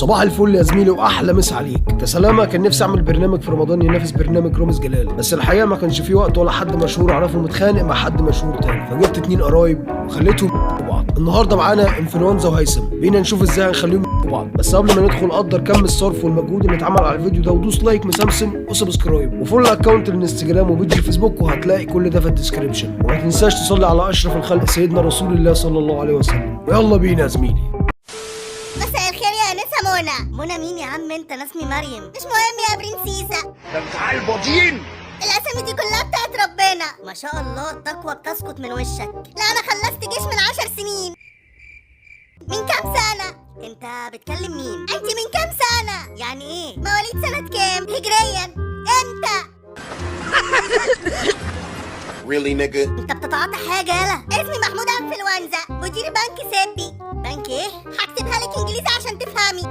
صباح الفل يا زميلي واحلى مسا عليك. يا سلامة، كان نفسي اعمل برنامج في رمضان ينافس برنامج رامز جلال، بس الحقيقه ما كانش فيه وقت ولا حد مشهور اعرفه متخانق مع حد مشهور تاني، فجبت 2 قرايب وخليتهم بعض. النهارده معانا انفلونزا وهيثم، بينا نشوف ازاي هنخليهم بعض. بس قبل ما ندخل قدر كم الصرف والمجهود اللي اتعمل على الفيديو ده، ودوس لايك مسمسم وسبسكرايب وفولو الاكونت الانستجرام وبيج الفيسبوك، وهتلاقي كل ده في الديسكربشن. وما تنساش تصلي على اشرف الخلق سيدنا رسول الله صلى الله عليه وسلم. يلا بينا يا زميلي. مساء الخير يا انسه منى مين يا عم انت؟ انا اسمي مريم. مش مهم يا برنسيسه، ده انت عالبطين. الاسامي دي كلها بتاعت ربنا ما شاء الله. التقوى بتسقط من وشك. لا انا خلصت جيش من 10 سنين. من كام سنه؟ انت بتكلم مين؟ انت من كام سنه؟ يعني ايه؟ مواليد سنه كام هجريا؟ امتى؟ Really nigga؟ انت بتتعاطى حاجه؟ يالا اسمي محمود انفلونزا، مدير بنك سيبي. بنك ايه؟ هكتبها لك انجليزي عشان تفهمي.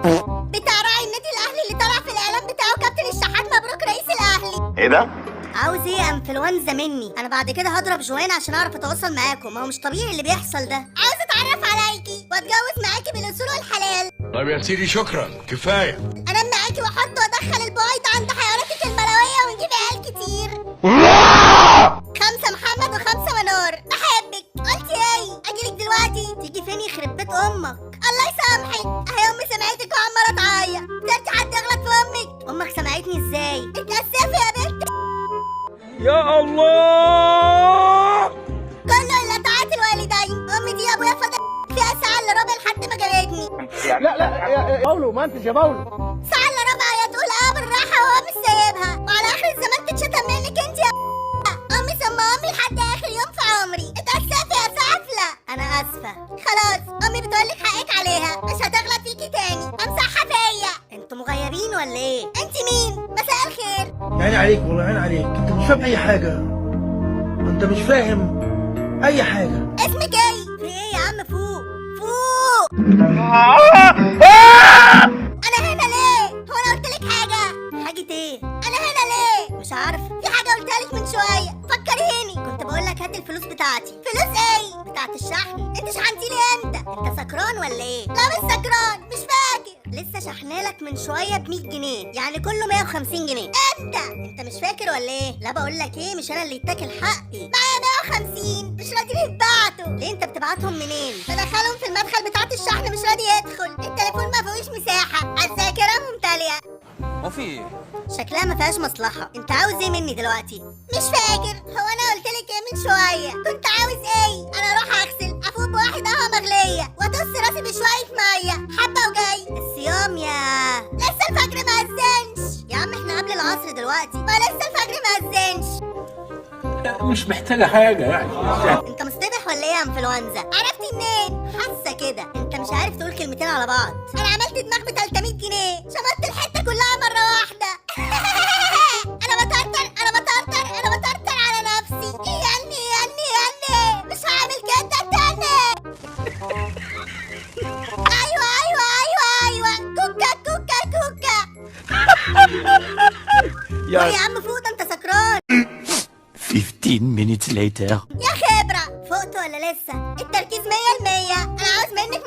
بتاع راعي النادي الاهلي اللي طلع في الاعلان بتاعه كابتن الشحات مبروك رئيس الاهلي. ايه ده؟ عاوز ايه انفلونزا مني؟ انا بعد كده هضرب جوان عشان اعرف اتواصل معاكم. ما هو مش طبيعي اللي بيحصل ده. عاوز اتعرف عليكي واتجوز معاكي بالاصول والحلال. طيب يا سيدي شكرا كفايه. انام معاكي واحط وادخل البويض عند حيواناتك المنويه ونجيب عيال كتير. 5 محمد و5 منار. بحبك. قلتي ايه؟ اجيلك دلوقتي؟ تيجي فين يخرب بيت امك؟ الله يسامحك. اهي امي سمعتك وعماله تعيط. ترجع حد يغلط في امك سمعتني ازاي؟ اتاسفي يا بنت. يا الله. كله الا طاعة الوالدين. امي دي يا ابويا فضل فيها ساعه الا ربع لحد ما جابتني. لا يا باولو، ما انتش يا باولو. ساعه الا ربع يا تقول بالراحه وهو مش سايبها، وعلى اخر الزمان تتشتم منك انت يا امي. ثم امي لحد اخر يوم في عمري. اتاسفي يا سافله. انا اسفه. خلاص امي بتقولك حقك عليها، مش هتغلط فيكي تاني. امسحها فيا. انتوا مغيبين ولا ايه؟ انت مين؟ مساء الخير. عين عليك والله، عين عليك. انت مش فاهم اي حاجه، انت مش فاهم اي حاجه. اسمك ايه؟ في ايه يا عم؟ فوق. انا هنا ليه؟ هو انا قلتلك حاجه؟ حاجه ايه؟ انا هنا ليه؟ مش عارف. في حاجه قلتها لك من شويه، فكريني. كنت بقول لك هات الفلوس بتاعتي. فلوس ايه؟ بتاعت الشحن. انت شحنتي لي امتى؟ انت سكران ولا ايه؟ لا مش سكران، مش فاكر. لسه شحنالك من شويه ب 100 جنيه، يعني كله 150 جنيه. امتى؟ انت مش فاكر ولا ايه؟ لا بقول لك ايه، مش انا اللي يتاكل حقي. معايا 150 مش راضيين يتبعتوا. ليه انت بتبعتهم منين؟ بدخلهم في المدخل بتاعت الشحن مش راضي يدخل. التليفون ما فيهوش مساحه، الذاكره ممتلئه. هو في ايه؟ شكلها ما فيهاش مصلحه. انت عاوز ايه مني دلوقتي؟ مش فاكر. هو انا قلت لك ايه من شويه؟ كنت عاوز ايه؟ انا اروح اغسل، افوق بواحد قهوه مغليه واطص راسي بشويه ميه حبه وجاي. الصيام يا لسه الفجر ما اذنش يا عم. احنا قبل العصر دلوقتي، ما لسه الفجر ما اذنش. مش محتاجه حاجه يعني. انت مصطبح ولا ايه يا انفلونزا؟ عرفتي منين؟ حاسه كده انت مش عارف تقول كلمتين على بعض. انا عملت دماغ ب 300 جنيه، شمطت الحته كلها مره واحده. انا بطرطر على نفسي. يعني مش هعمل كده تاني. ايوه كوكا. يا عم فوق، ده انت سكران. 15 minutes later. يا خبرة، فقت ولا لسه؟ التركيز 100%. أنا عاوز منك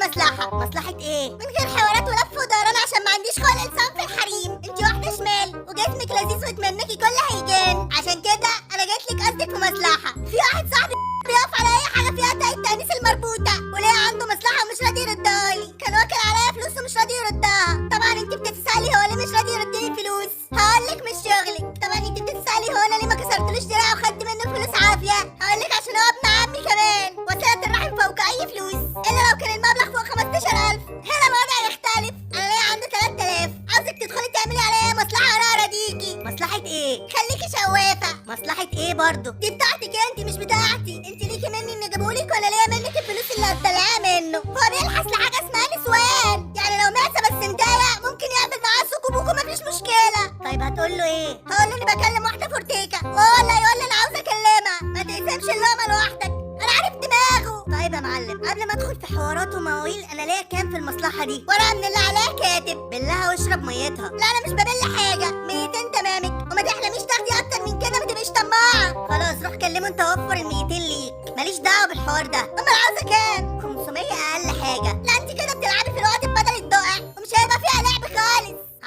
مصلحة إيه؟ من غير حوارات ولف ودوران، عشان ما عنديش خلق لسان في الحريم. أنت واحدة شمال وجسمك لذيذ وتمنكي كل هيجان، عشان كده أنا جيتلك قصدك في مصلحة. في واحد صاحبي بيقف على أي حاجة فيها تاء التأنيث المربوطة، وليه عنده مصلحة ومش راضي يردها لي. كان واكل عليا فلوس ومش راضي يردها. طبعا أنت بتتسألي هو ليه مش راضي يردني الفلوس؟ هقولك مش شغلك. طبعا أنت بتتسألي هو أنا ليه ما كسرتلوش دراعه وخدت منه فلوس عافية؟ هقولك عشان هو ابن عمي كمان. وصلة الرحم فوق أي فلوس، إلا لو كان المبلغ فوق 15,000. هنا الوضع يختلف. أنا ليا عنده 3000. عاوزك تدخلي تعملي عليا مصلحة وأنا أراضيكي. مصلحة إيه؟ خليكي شوافة. مصلحة إيه برضه؟ دي بتاعتك أنت مش بتاعتي. أنت ليكي مني إن أجيبهولك، ولا ليا منك الفلوس اللي هتطلعيها منه؟ هو بيلحس لحاجة اسمها نسوان، يعني لو معصة بس انتايا ممكن يعمل معاه سوق وبوكو مفيش مشكلة. طيب هتقول له إيه؟ هقول له إني بكلم واحدة فورتيكا، وهو اللي هيقول لي أنا عاوزة أكلمها. ما تقسمش اللقمة لوحدك، أنا عارف دماغه. طيب يا معلم، قبل ما أدخل في حوارات ومواويل، أنا ليا كام في المصلحة دي؟ ورقة من اللي عليها كاتب بلها واشرب ميتها. لا أنا مش ببل حاجة، 200 تمامك، وما تحلميش تاخدي أكتر من كده، ما تبقيش طماعة. خلاص روح كلمه أنت وفر ال 200 ليك، ماليش دعوة بالحوار ده. أمال عاوزة كام؟ 500 أقل حاجة. لا أنت كده بتلعبي في الوقت بدل الضائع، ومش هيبقى فيها لعب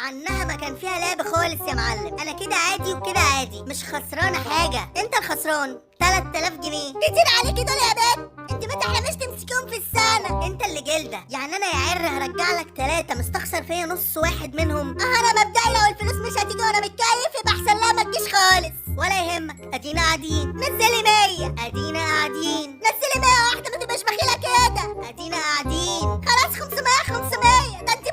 مع انها ما كان فيها لعب خالص يا معلم. انا كده عادي وكده عادي، مش خسرانه حاجه، انت الخسران. 3000 جنيه كتير عليكي دول يا بنت، انت ما تحلميش تمسكيهم في السنه، انت اللي جلده. يعني انا يا عر هرجع لك 3 مستخسر فيا نص واحد منهم. انا مبدئي لو الفلوس مش هتيجي وانا متكيف يبقى احسن لها ما تجيش خالص، ولا يهمك ادينا قاعدين. نزلي 100، ادينا قاعدين. نزلي 100 واحده، ما تبقاش بخيله كده، ادينا قاعدين. خلاص 500 ده انت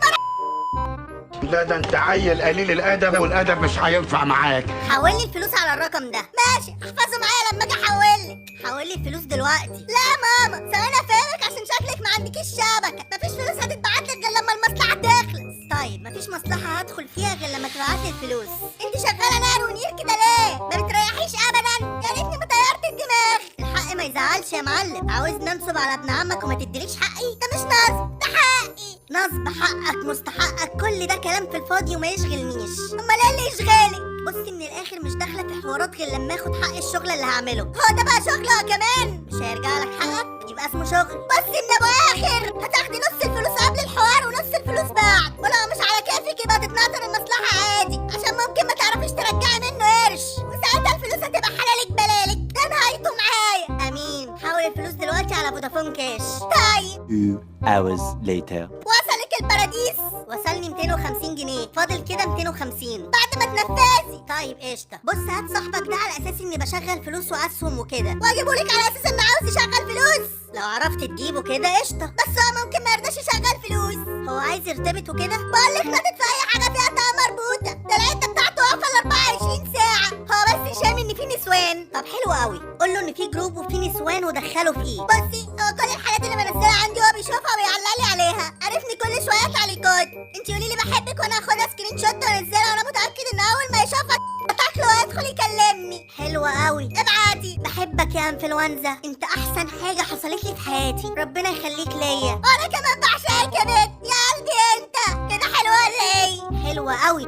لا ده انت عيل قليل الادب والادب مش هينفع معاك. حول لي الفلوس على الرقم ده. ماشي، احفظه معايا لما اجي احولك. حول لي الفلوس دلوقتي. لا يا ماما ثواني افهمك، عشان شكلك ما عندكيش شبكه. مفيش فلوس هتتبعت لك غير لما المصلحه تخلص. طيب مفيش مصلحه هدخل فيها غير لما تبعت لي الفلوس. انت شغاله نار ونير كده ليه؟ ما بتريحيش ابدا، يا ريتني ما طيرت الدماغ. الحق ما يزعلش يا معلم. عاوز ننصب على ابن عمك وما تديليش حقي؟ ده مش نصب، ده حقي. نصب، حقك، مستحقك، كل ده كلام في الفاضي وما يشغلنيش. امال ايه اللي يشغلك؟ بصي من الاخر مش داخله في حوارات غير لما اخد حق الشغل اللي هعمله. هو ده بقى شغل هو كمان؟ مش هيرجع لك حقك يبقى اسمه شغل. بصي من ابو اخر، هتاخدي نص الفلوس قبل الحوار ونص الفلوس بعد، ولو مش على كيفك يبقى تتنطر المصلحه عادي، عشان ممكن ما تعرفيش ترجعي منه قرش، وساعتها الفلوس هتبقى حلالك بلالك. ده نهايته معايا. امين. حول الفلوس دلوقتي على فودافون كاش. طيب 2 hours later. وصلك البراديس؟ وصلني 250 جنيه، فاضل كده 250 بعد ما تنفذي. طيب قشطه. بص هات صاحبك ده على اساس اني بشغل فلوس واسهم وكده، واجيبهولك على اساس انه عاوز يشغل فلوس. لو عرفت تجيبه كده قشطه، بس هو ممكن ما يرضاش يشغل فلوس. هو عايز يرتبط وكده. بقولك لا تدفعي اي حاجه فيها طاقه مربوطه، ده العده بتاعته واقفه 24 ساعه. هو بس شام ان في نسوان. طب حلو قوي، قول له ان في جروب وفي نسوان ودخله فيه. بصي هو كل الحالات اللي بنزلها عندي هو بيشوفها ويعلق لي عليها، عرفني كل شويه تعليقات. انت قولي لي بحبك وانا اخدها سكرين شوت وانزلها، وانا متاكد ان اول ما يشوفها تاكله ويدخل يكلمني. حلوه قوي، ابعتي. بحبك يا انفلونزا، انت احسن حاجه حصلت لي في حياتي، ربنا يخليك ليا. وانا كمان بعشقك يا بنت يا قلبي. انت كده حلوه ولا ايه؟ حلوه قوي.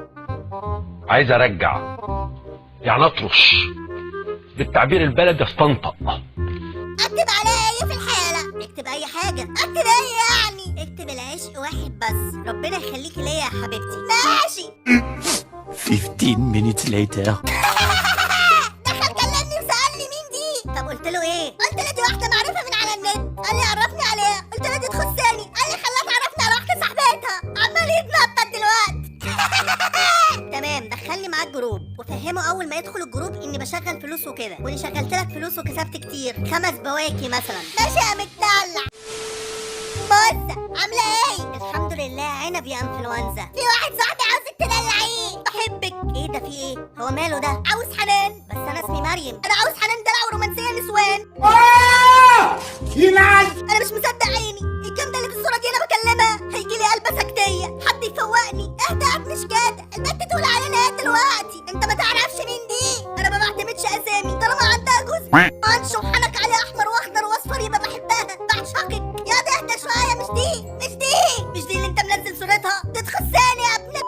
عايز ارجع يعني اطرش، بالتعبير البلدي استنطق. اكتب عليها ايه في الحالة؟ اكتب اي حاجة. اكتب ايه يعني؟ اكتب العشق واحد بس، ربنا يخليكي ليا يا حبيبتي. ماشي. 15 minutes later. دخل كلمني وسألني مين دي. طب قلت له ايه؟ قلت له دي واحدة معروفة من على النت. قال لي عرفني عليها. قلت له دي تخصني. قال لي خلاها تعرفني على واحدة صاحبتها. عمال يتنطط دلوقتي. تمام، دخلني معاك جروب وفهمه اول ما يدخل الجروب اني بشغل فلوس وكده، واني شغلت لك فلوس وكسبت كتير، 5 بواكي مثلا. ماشي يا متدلع. بص عامله ايه؟ الحمد لله عنب يا انفلونزا. في واحد صاحبي عاوزك تدلعيه. بحبك. ايه ده في ايه؟ هو ماله ده؟ عاوز حنان. بس انا اسمي مريم. انا عاوز حنان دلع ورومانسيه نسوان. يلعن. انا مش مصدق عيني. الجامده اللي في الصوره دي انا بكلمها هيجي لي قلبه سكتيه. حد يفوقني. اهدى مش كده، البنت تقول علينا ايه دلوقتي؟ انت ما تعرفش مين دي. انا ما بعتمدش اسامي طالما عندها جوز مانش وحنك عليه احمر واخضر واصفر يبقى بحبها، بعشقك. يا ده اهدى شويه. مش دي اللي انت منزل صورتها. دي تخصاني يا ابن.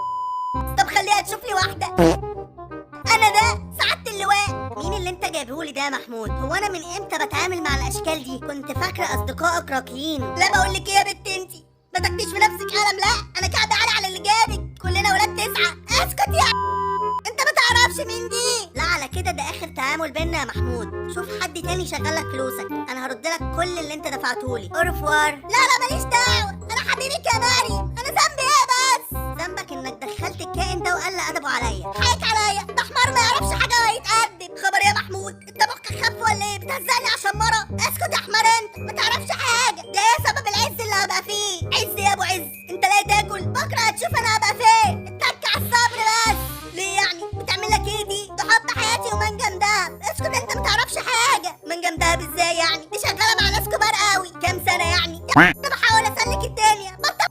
طب خليها تشوف لي واحده. انا ده سعادة اللواء. مين اللي انت جايبهولي ده يا محمود؟ هو انا من امتى بتعامل مع الاشكال دي؟ كنت فاكره اصدقائك راقيين. لا بقول لك ايه يا بنت انتي، ما تاخديش في نفسك قلم. لا انا كعب على اللي جابك، كلنا ولاد 9. اسكت يا انت ما تعرفش مين دي. لا على كده ده اخر تعامل بينا يا محمود. شوف حد تاني يشغل لك فلوسك، انا هرد لك كل اللي انت دفعتهولي. اورفوار. لا ماليش دعوه، انا حبيبك يا مريم. انا ذنبي ايه بس؟ ذنبك انك دخلت الكائن ده وقل ادبه عليا. حقك عليا، ده حمار ما يعرفش حاجه وهيتقدم. خبر يا محمود، انت مخك خف ولا ايه؟ بتهزقني عشان مره؟ اسكت يا حمار انت، ما تعرفش حاجه. ده ايه سبب العز اللي هبقى فيه؟ عز يا ابو عز، انت لا تاكل بكره هتشوف انا هبقى فين. اتك على الصبر بس. ليه يعني بتعمل لك ايه دي؟ ده حب حياتي ومنجم دهب. اسكت انت ما تعرفش حاجه. منجم دهب ازاي يعني؟ دي شغاله مع ناس كبار قوي. كام سنه يعني؟ انا بحاول اسلك الدنيا. بطل.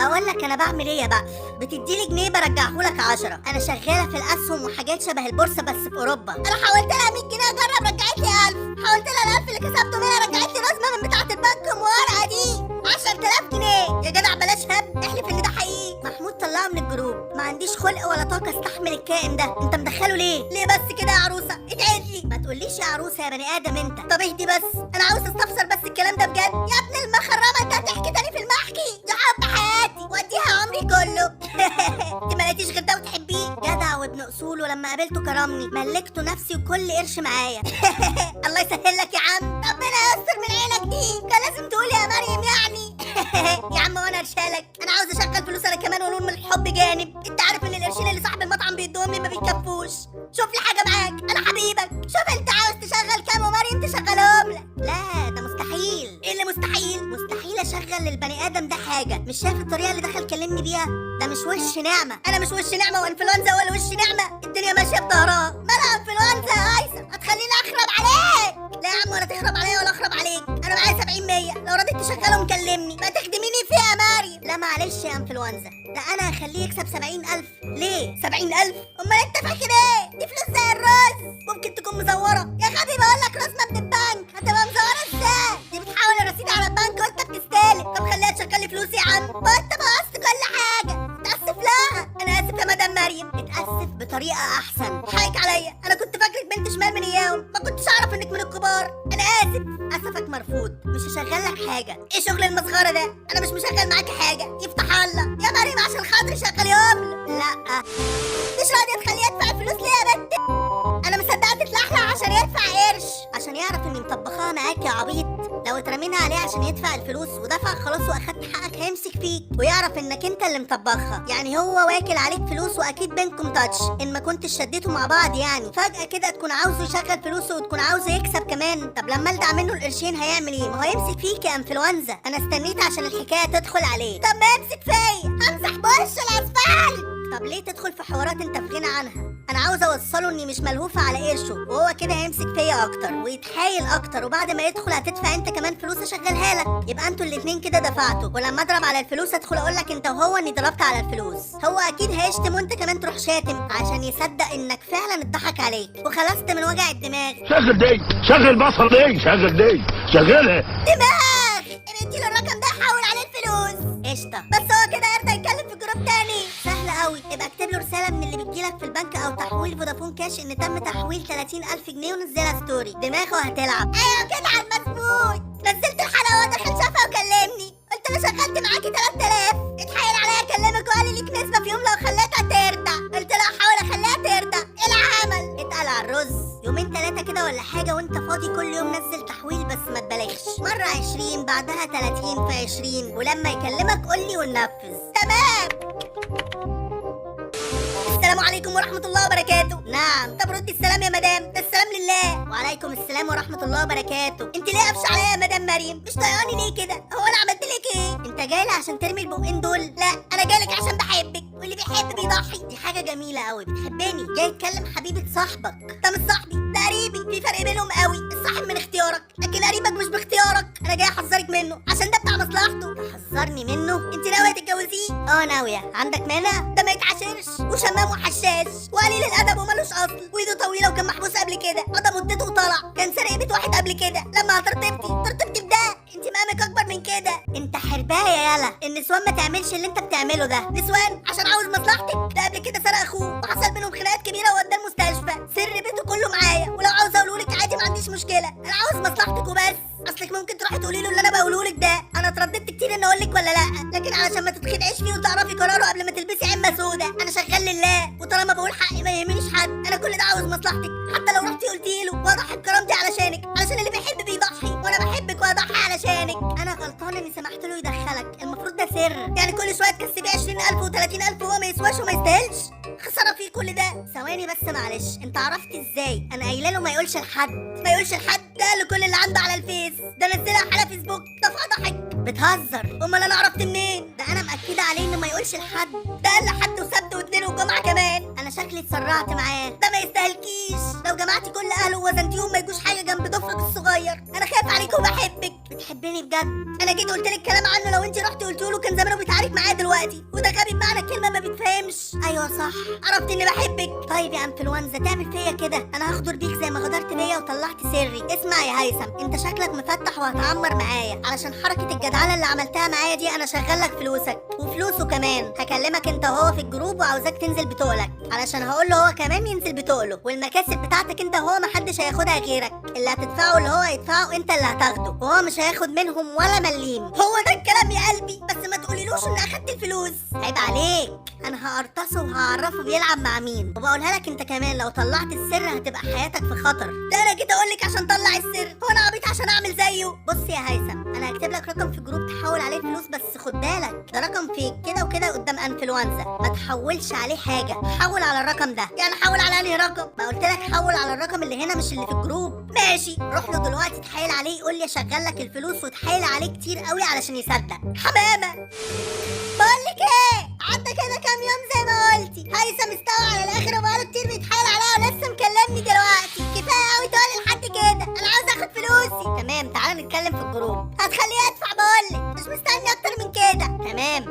اقول لك انا بعمل ايه يا بقى؟ بتديلي جنيه برجعهولك 10. انا شغاله في الاسهم وحاجات شبه البورصه بس في اوروبا. انا حولت لها 100 جنيه اجرب، رجعت لي 1000. حولت لها 1000 اللي كسبته منها، رجعت لي رزمه من بتاعه البنك موارقه دي 10000 جنيه. يا جدع بلاش هب، احلف ان ده حقيقي. محمود طلعه من الجروب، ما عنديش خلق ولا طاقه استحمل الكائن ده. انت مدخله ليه بس كده يا عروسه؟ ادعي لي. ما تقوليش يا عروسه يا بني ادم انت. طب اهدي بس، انا عاوز استفسر بس الكلام ده بجد. يا ابن المخرمه انت هتحكي تاني في المحكي؟ ده حب حياتي واديها عمري كله. لقيتيش غير ده وتحبيه؟ جدع وابن اصول، ولما قابلته كرمني، ملكته نفسي وكل قرش معايا. الله يسهل لك يا عم، ربنا يستر من عينك دي، كان لازم تقول يا مريم يعني. يا عم وانا ارشالك، انا عاوز اشغل فلوس انا كمان ونقول من الحب جانب. انت عارف ان القرشين اللي صاحب المطعم بيدوهم لي ما بيكفوش. شوف لي حاجه معاك، انا حبيبك. شوف انت عاوز تشغل كام ومريم تشغلهم لك. لا ده مستحيل. ايه اللي مستحيل؟ مستحيل اشغل للبني ادم ده حاجه. مش شايف الطريقه اللي دخل كلمني بيها؟ ده مش وش نعمه. انا مش وش نعمه وانفلونزا ولا وش نعمه. الدنيا ماشيه بظهرها. مالها انفلونزا يا هيثم؟ هتخليني اخرب عليك؟ لا يا عم، ولا تخرب عليا ولا اخرب عليك. انا معايا 70 100، لو رضيت تشغلهم كلمني، ما تخدميني فيها يا مريم. لا معلش يا انفلونزا، ده انا هخليه يكسب 70,000. ليه 70,000؟ امال انت فاكر ايه؟ دي فلوس زي الرز، ممكن تكون مزوره. يا غبي بقول لك رز ما من البنك، هتبقى مزوره ازاي؟ دي بتحول الرصيد على البنك وانت بتستلف. طب خليها تشغل لي فلوسي يا عم، ما انت بوظت كل حاجه. اتاسف لها. انا اسف يا مدام مريم. اتاسف بطريقه احسن. حقك عليا، انا كنت فاكرك بنت شمال من اياهم، ما كنتش اعرف انك من الكبار. انا اسف. اسفك مرفوض، مش هشغل لك حاجه. ايه شغل المسخره ده؟ انا مش مشغل معاكي حاجه. يفتح الله يا مريم، عشان خاطري شغليهم. لا مش راضيه تخليه يدفع الفلوس ليه يا بنت؟ انا مصدقه تتلحلح عشان يدفع قرش، عشان يعرف اني مطبخاها معاك يا عبيط. لو اترمينا عليه عشان يدفع الفلوس ودفع خلاص واخدت حقك، هيمسك فيك ويعرف انك انت اللي مطبخها. يعني هو واكل عليك فلوس، واكيد بينكم تاتش ان ما كنتش شديتوا مع بعض. يعني فجأة كده تكون عاوزه يشغل فلوسه وتكون عاوزه يكسب كمان. طب لما الدع منه القرشين هيعمل ايه؟ ما هو يمسك فيك يا انفلونزا. انا استنيت عشان الحكايه تدخل عليه. طب ما يمسك فيا، همسح بوش الاسفل. طب ليه تدخل في حوارات انت في غنى عنها؟ انا عاوزه اوصله اني مش ملهوفه على قرشه، وهو كده هيمسك فيا اكتر ويتحايل اكتر، وبعد ما يدخل هتدفع انت كمان فلوس اشغلها لك. يبقى انتوا الاتنين كده دفعتوا، ولما اضرب على الفلوس ادخل اقول لك انت وهو اني ضربت على الفلوس. هو اكيد هيشتم وانت كمان تروح شاتم عشان يصدق انك فعلا اتضحك عليك وخلصت من وجع الدماغ. شغل دي، شغل بصل دي، شغل دي، شغلها. دماغ. اديله الرقم ده حول عليه الفلوس. قشطه. بس هو كده يرضى يتكلم في جروب تاني؟ سهل قوي. ابقى اكتب له رساله من اللي بتجيلك في البنك او تحويل فودافون كاش ان تم تحويل 30,000 جنيه ونزلها ستوري. دماغه هتلعب. ايوه كده على المظبوط. نزلت الحلقه ودخل شافها وكلمني، قلت له شغلت معاكي 3000. اتحايل عليا اكلمك وقال لي ليك نسبه في يوم لو خليتها ترضى. قلت له احاول اخليها ترضى. ايه العمل؟ اتقل على الرز. يومين 3 كده ولا حاجه وانت فاضي كل يوم نزل تحويل، بس ما تبالغش. مره 20، بعدها 30 في 20، ولما يكلمك قول لي وننفذ. تمام. السلام عليكم ورحمة الله وبركاته. نعم. طب ردي السلام يا مدام. ده السلام لله. وعليكم السلام ورحمة الله وبركاته. انت ليه قافشة عليا يا مدام مريم؟ مش طايقاني ليه كده؟ هو انا عملت لك ايه؟ انت جاي لي عشان ترمي البقين دول؟ لا انا جاي لك عشان بحبك، واللي بيحب بيضحي. دي حاجة جميلة قوي. بتحبني جاي تكلم حبيبة صاحبك. ده مش صاحبي، ده قريبي. في فرق بينهم قوي. الصاحب من اختيارك، لكن قريبك مش باختيارك. انا جاي احذرك منه عشان ده بتاع مصلحته. تحذرني منه؟ انت ناوية تتجوزيه؟ اه ناوية. عندك مانع؟ ده ما يتعاشرش، وشمام وحشاش وقليل الادب ومالوش اصل، وايده طويله وكان محبوس قبل كده، قضى مدته وطلع. كان سرق بيت واحد قبل كده. لما ترتبتي بده. انت مقامك اكبر من كده. انت حربايه يالا. النسوان ما تعملش اللي انت بتعمله ده. نسوان عشان عاوز مصلحتك. ده قبل كده سرق اخوه وحصل بينهم خناقات كبيره ووداه المستشفى. سر بيته كله معايا، ولو عاوز اقوله لك عادي ما عنديش مشكله. انا عاوز مصلحتك وبس. اصلك ممكن تروحي تقولي له اللي انا بقوله لك ده. انا اترددت كتير ان اقول لك ولا لا، لكن علشان ما تتخدعيش فيه وتعرفي قراره قبل ما تلبسي عمه سودا. انا شغال لله، وطالما بقول حقي ما يهمنيش حد. انا كل ده عاوز مصلحتك، حتى لو رحتي قلتي له واضحي بكرامتي علشانك، علشان اللي بيحب بيضحي، وانا بحبك واضحي علشانك. انا غلطان اني سمحت له يدخلك. المفروض ده سر. يعني كل شويه تكسبي 20,000 و30,000 وهو ما يسواش وما يستاهلش. خساره فيه كل ده. ثواني بس معلش، انت عرفت ازاي؟ انا قايله له ما يقولش لحد. ما يقولش لحد؟ ده لكل اللي عنده على الفيس. ده نزلها على فيسبوك. ده فضحك. بتهزر. امال انا عرفت منين؟ ده انا مأكده عليه انه ما يقولش لحد. ده قال لحد وسبت واثنين وجمعه كمان. انا شكلي اتسرعت معاه. ده ما يستاهلكيش. لو جمعتي كل اهله ووزنتيهم ما يجوش حاجه جنب ضفرك الصغير. انا خايف عليك وبحبك. بتحبني بجد؟ انا جيت قلت لك كلام عنه، لو انت رحتي قلت له كان زمانه بيتعارك معايا دلوقتي. وده غبي بمعنى الكلمه ما بيتفهمش. ايوه صح، عرفت اني بحبك. طيب يا انفلونزا تعمل فيا كده؟ انا هغدر بيك زي ما غدرت بيا وطلعت سري. اسمع يا هيثم، انت شكلك مفتح وهتعمر معايا علشان حركه الجدعانه اللي عملتها معايا دي. انا شغال لك فلوسك وفلوسه كمان. هكلمك انت وهو في الجروب وعاوزاك تنزل بتقلك، علشان هقول له هو كمان ينزل بتقله. والمكاسب بتاعتك انت وهو محدش هياخدها غيرك. اللي هتدفعه اللي هو هيدفعه انت اللي هتاخده، وهو مش هياخد منهم ولا مليم. هو ده الكلام يا قلبي. بس ما تقوليلوش ان اخدت الفلوس. عيب عليك. انا هقرطسه وهعرفه بيلعب مع مين، وبقولها لك انت كمان لو طلعت السر هتبقى حياتك في خطر. ده انا جيت اقول لك عشان طلع السر، هو انا عبيط عشان اعمل زيه؟ بص يا هيثم، انا هكتب لك رقم في جروب تحول عليه فلوس، بس خد بالك ده رقم فيك كده وكده قدام انفلونزا، ما تحولش عليه حاجه، حول على الرقم ده. يعني حول على انهي رقم؟ ما قلت لك حول على الرقم اللي هنا مش اللي في الجروب. ماشي، روح له دلوقتي تحايل عليه، يقول لي اشغل لك الفلوس، وتحايل عليه كتير قوي علشان يصدق. حمامه بقول لك ايه، عدى كده كام يوم زي ما قلتي، هيثم استوى على الاخر وبقاله كتير بيتحايل عليا ولسه مكلمني دلوقتي. كفايه قوي تقولي لحد كده، انا عاوز اخد فلوسي. تمام، تعالى نتكلم في الجروب، هتخليه يدفع بقولك، مش مستني اكتر من كده. تمام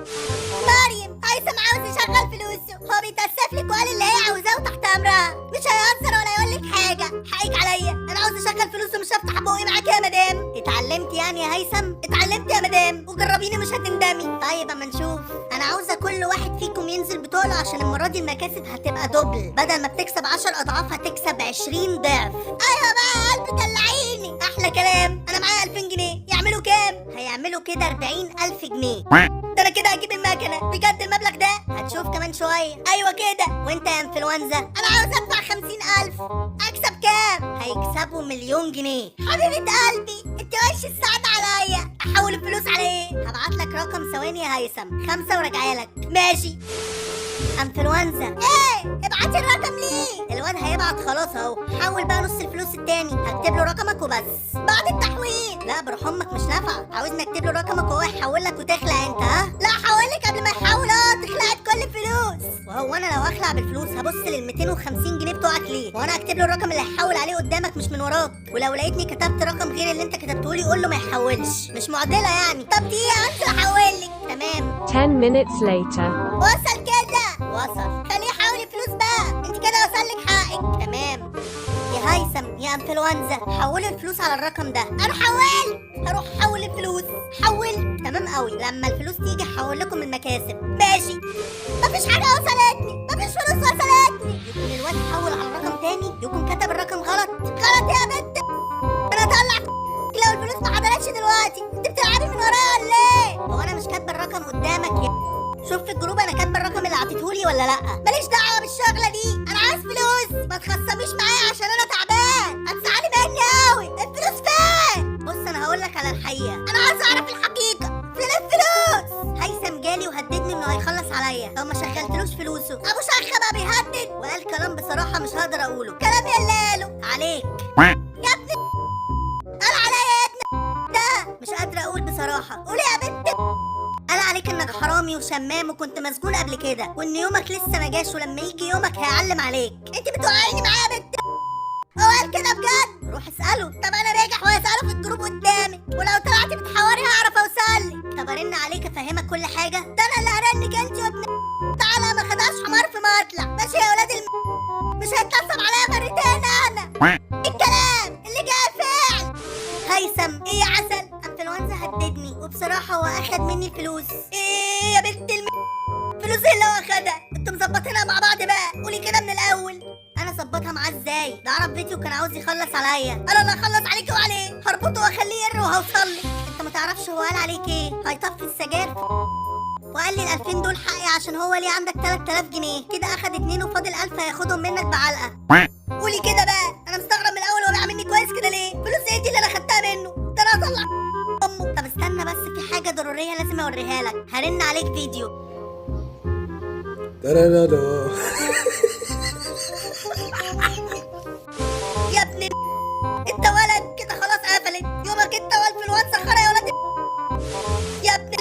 مريم، هيثم عاوز يشغل فلوسه، هو بيتاسف لك وقال اللي هي عاوزاه وتحت امرها، مش هيهزر ولا يقول لك حاجه. حقك عليا، انا عاوز اشغل فلوسه، مش هفتح بوقي معاك يا مدام. اتعلمت يعني يا هيثم؟ اتعلمت يا مدام، وجربيني مش هتندمي. طيب اما نشوف. انا عاوزه كل واحد فيكم ينزل بطوله، عشان المره دي المكاسب هتبقى دبل، بدل ما بتكسب 10 اضعاف هتكسب 20 ضعف. ايوه بقى قلبي دلعيني، احلى كلام. انا معايا 2000 جنيه، يعملوا كام؟ هيعملوا كده 40,000 جنيه. ده انا كده هجيب المكنه بجد. المبلغ ده هتشوف كمان شويه. ايوه كده. وانت يا انفلونزا؟ انا عاوز ادفع 50,000. اكسب كام؟ هيكسبوا 1,000,000 جنيه. حبيبه قلبي، انت وش السعد عليا. احول الفلوس على ايه؟ هبعت لك رقم، ثواني يا هيثم، 5 وراجعه لك. ماشي انفلونزا. ايه؟ ابعتي الرقم ليه؟ الواد هيبعت خلاص اهو. حول بقى نص الفلوس التاني، هكتب له رقمك وبس بعد التحويل. لا بروح امك مش نافعه، عاوزني اكتب له رقمك وهو يحول لك وتخلع انت؟ ها لا، حول لك قبل ما يحول. تخلعت كل الفلوس. وهو انا لو اخلع بالفلوس هبص لل 250 جنيه بتوعك ليه؟ وانا اكتب له الرقم اللي هيحول عليه قدامك مش من وراك. ولو لقيتني كتبت رقم غير اللي انت كتبته لي قول له ما يحولش، مش معضله يعني. طب دقيقه انزل احول لك. تمام. 10 minutes later. وصل كده؟ وصل. خليه يحول الفلوس بقى، انت كده وصل لك حقك. تمام يا هيثم يا انفلونزا، حولوا الفلوس على الرقم ده. انا حولت، هروح احول الفلوس. حولت. تمام قوي، لما الفلوس تيجي هحول لكم المكاسب. ماشي. مفيش حاجه وصلتني، مفيش فلوس وصلتني. يكون الواد حول على الرقم تاني، يكون كتب الرقم غلط. غلط يا بنت. انا هطلع لو الفلوس ما حضرتش دلوقتي. انت بتلعبي من ورايا ولا ايه؟ هو انا مش كاتبه الرقم قدامك يا شوف في الجروب انا كاتبه الرقم اللي عطيتهولي ولا لا؟ ماليش دعوه بالشغله دي، انا عايز فلوس. ما تخصميش معايا عشان انا تعبان، هتزعلي مني قوي. الفلوس فين؟ بص انا هقول لك على الحقيقه، انا عايز اعرف الحقيقه. فين الفلوس؟ هيثم جالي وهددني انه هيخلص عليا لو ما شغلتلوش فلوسه. ابو شخه بقى بيهدد وقال كلام بصراحه مش هقدر اقوله. كلام يلاله عليك يا ابني، قال عليا يا ابني. ده مش قادره اقول بصراحه. قولي يا بنت. قال عليك انك حرامي وشمام وكنت مسجون قبل كده، وان يومك لسه ما جاش، ولما يجي يومك هيعلم عليك. انت بتوقعيني معايا يا بنت. هو قال كده بجد؟ روح اساله. طب انا راجع وهساله في الجروب قدامي، ولو طلعتي بتحوري هعرف اوصلك. طب ارن عليك افهمك كل حاجه؟ ده انا اللي هرنك انت وابن. تعالى ما خدهاش حمار في مطلع. ماشي يا ولاد مش هيتنصب عليا مرتين. انا الكلام اللي جاي فعل. هيثم ايه يا عسل؟ انفلونزا هددني وبصراحه هو اخد مني الفلوس. ايه يا بنت فلوس ايه اللي هو اخدها؟ انتوا مظبطينها مع بعض بقى، قولي كده من الاول. انا ظبطها معاه ازاي؟ ده عرف بيتي وكان عاوز يخلص عليا. انا اللي هخلص عليكي وعليه، هربطه واخليه ير وهوصلك. انت ما تعرفش هو قال عليك ايه؟ هيطفي السجاير وقال لي ال2000 دول حقي عشان هو ليه عندك 3000 جنيه كده. اخد 2 وفاضل 1000 هياخدهم منك بعلقه. قولي كده بقى. انا مستغرب من الاول هو بيعاملني كويس كده ليه؟ فلوس ايه دي اللي انا خدتها منه؟ ده انا هطلع امه. طب استنى بس، في حاجه ضروريه لازم اوريها لك، هرن عليك فيديو. يا ابن انت ولد كده خلاص قفلت يومك انت والانفلونزا خرا يا ولد. يا ابن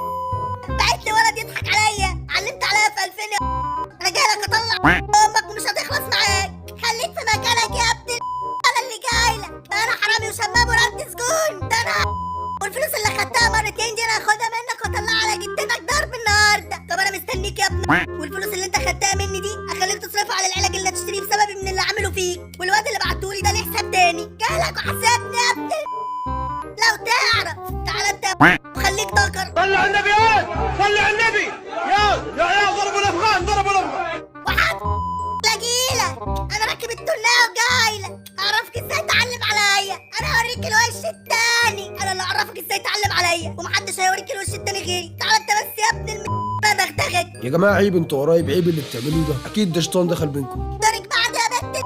بعت لي ولد يضحك عليا، علمت عليا في 2000 يا انا جاي لك اطلع امك ومش هتخلص معاك. خليك في مكانك يا ابن. انا اللي جاي لك. انا حرامي وشمام ورحت سجون. ده انا والفلوس اللي خدتها مرتين دي انا هاخدها منك واطلعها على جدتك ضرب النهارده. طب انا مستنيك يا ابني. والفلوس اللي انت خدتها مني دي هخليك تصرفها على العلاج اللي هتشتريه بسببي من اللي عمله فيك. والواد اللي بعتهولي ده ليه حساب تاني، جايلك وحسابني يا ابني لو تعرف. تعالى انت وخليك ذكر. صلي على النبي. صلي على النبي. يا ضربوا الافغان، ضربوا الافغان. وحد لاجيلك. انا راكب التونة وجايلك. اعرفك ازاي تعلم عليا. انا هوريك الوش التاني. انا اللي اعرفك ازاي تعلم عليا، ومحدش هيوريك الوش التاني غيري. تعالى انت بس يا ابن انا بغتغك. يا جماعه عيب، انتوا قرايب، عيب اللي بتعملوه ده، اكيد ده شيطان دخل بينكم. دارك بعد يا بنت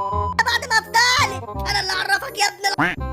بعد ما افضلك انا اللي اعرفك يا ابن